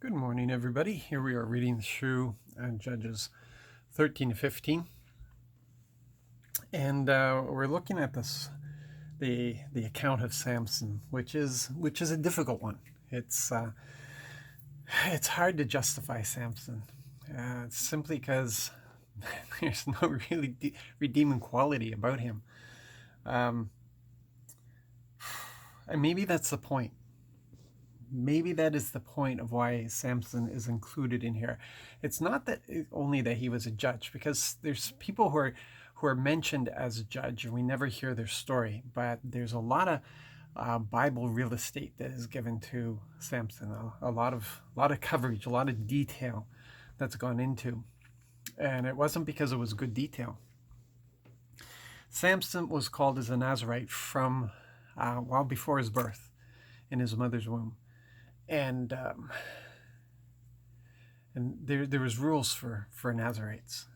Good morning, everybody. Here we are reading through Judges 13 to 15, and we're looking at the account of Samson, which is a difficult one. It's hard to justify Samson, simply because there's no really redeeming quality about him, and maybe that's the point. Maybe that is the point of why Samson is included in here. It's not that only that he was a judge, because there's people who are mentioned as a judge and we never hear their story, but there's a lot of Bible real estate that is given to Samson, a lot of coverage, a lot of detail that's gone into, and it wasn't because it was good detail. Samson was called as a Nazarite from before his birth in his mother's womb. And there was rules for Nazarites,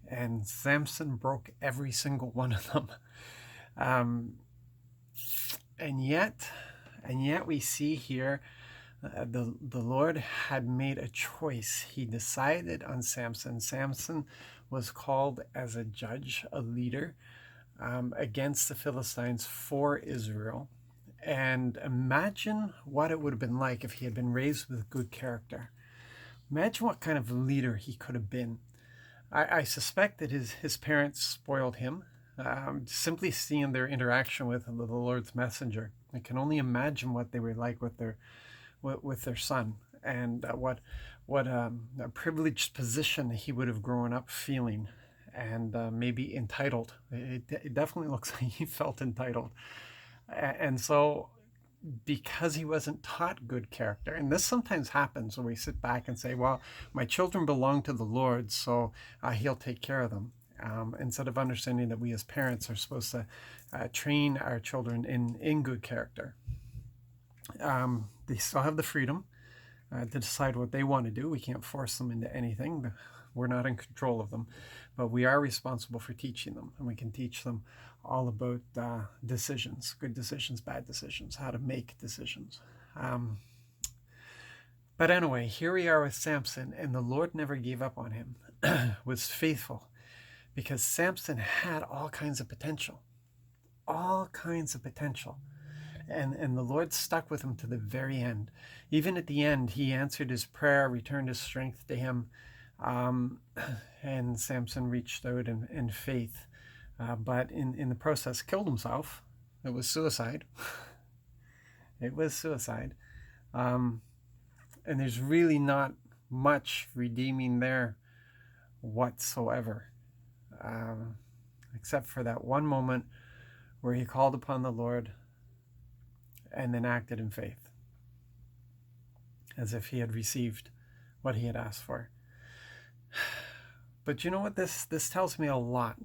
and Samson broke every single one of them. And yet we see here the Lord had made a choice. He decided on Samson. Samson was called as a judge, a leader, against the Philistines for Israel. And imagine what it would have been like if he had been raised with good character. Imagine what kind of leader he could have been. I suspect that his parents spoiled him, simply seeing their interaction with the Lord's messenger. I can only imagine what they were like with their son, and what a privileged position he would have grown up feeling, and maybe entitled. It definitely looks like he felt entitled. And so, because he wasn't taught good character, and this sometimes happens when we sit back and say, well, my children belong to the Lord, so he'll take care of them, instead of understanding that we as parents are supposed to train our children in good character. They still have the freedom to decide what they want to do. We can't force them into anything. We're not in control of them, but we are responsible for teaching them, and we can teach them all about decisions, good decisions, bad decisions, how to make decisions. But anyway, here we are with Samson, and the Lord never gave up on him, was faithful, because Samson had all kinds of potential, And the Lord stuck with him to the very end. Even at the end, he answered his prayer, returned his strength to him, and Samson reached out in faith. But in the process, killed himself. It was suicide. It was suicide. And there's really not much redeeming there whatsoever, except for that one moment where he called upon the Lord and then acted in faith, as if he had received what he had asked for. But you know what? This tells me a lot.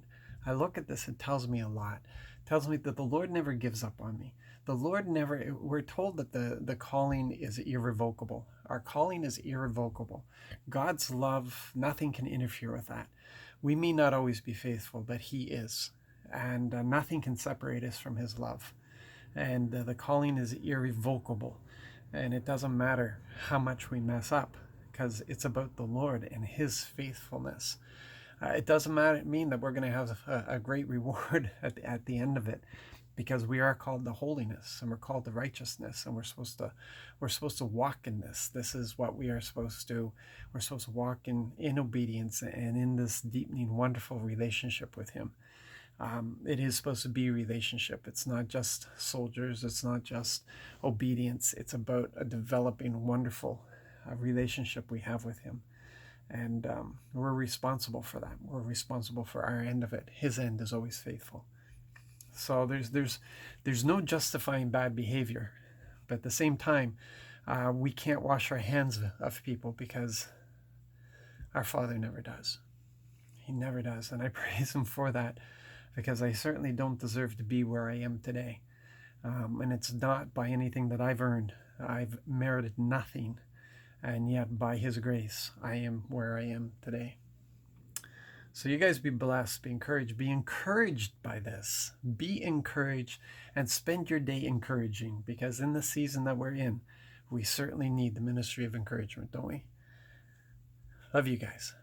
I look at this, it tells me a lot. It tells me that the Lord never gives up on me. The Lord never, we're told that the calling is irrevocable. Our calling is irrevocable. God's love, nothing can interfere with that. We may not always be faithful, but he is. And nothing can separate us from his love. And the calling is irrevocable. And it doesn't matter how much we mess up, because it's about the Lord and his faithfulness. It doesn't mean that we're going to have a great reward at the end of it, because we are called to holiness, and we're called to righteousness, and we're supposed to walk in this. This is what we are supposed to. We're supposed to walk in obedience and in this deepening, wonderful relationship with him. It is supposed to be a relationship. It's not just soldiers. It's not just obedience. It's about a developing, wonderful relationship we have with him. And we're responsible for that. We're responsible for our end of it. His end is always faithful. So there's no justifying bad behavior. But at the same time, we can't wash our hands of people, because our Father never does. He never does. And I praise him for that, because I certainly don't deserve to be where I am today. And it's not by anything that I've earned. I've merited nothing. And yet, by his grace, I am where I am today. So you guys be blessed, be encouraged. Be encouraged by this. Be encouraged, and spend your day encouraging, because in the season that we're in, we certainly need the ministry of encouragement, don't we? Love you guys.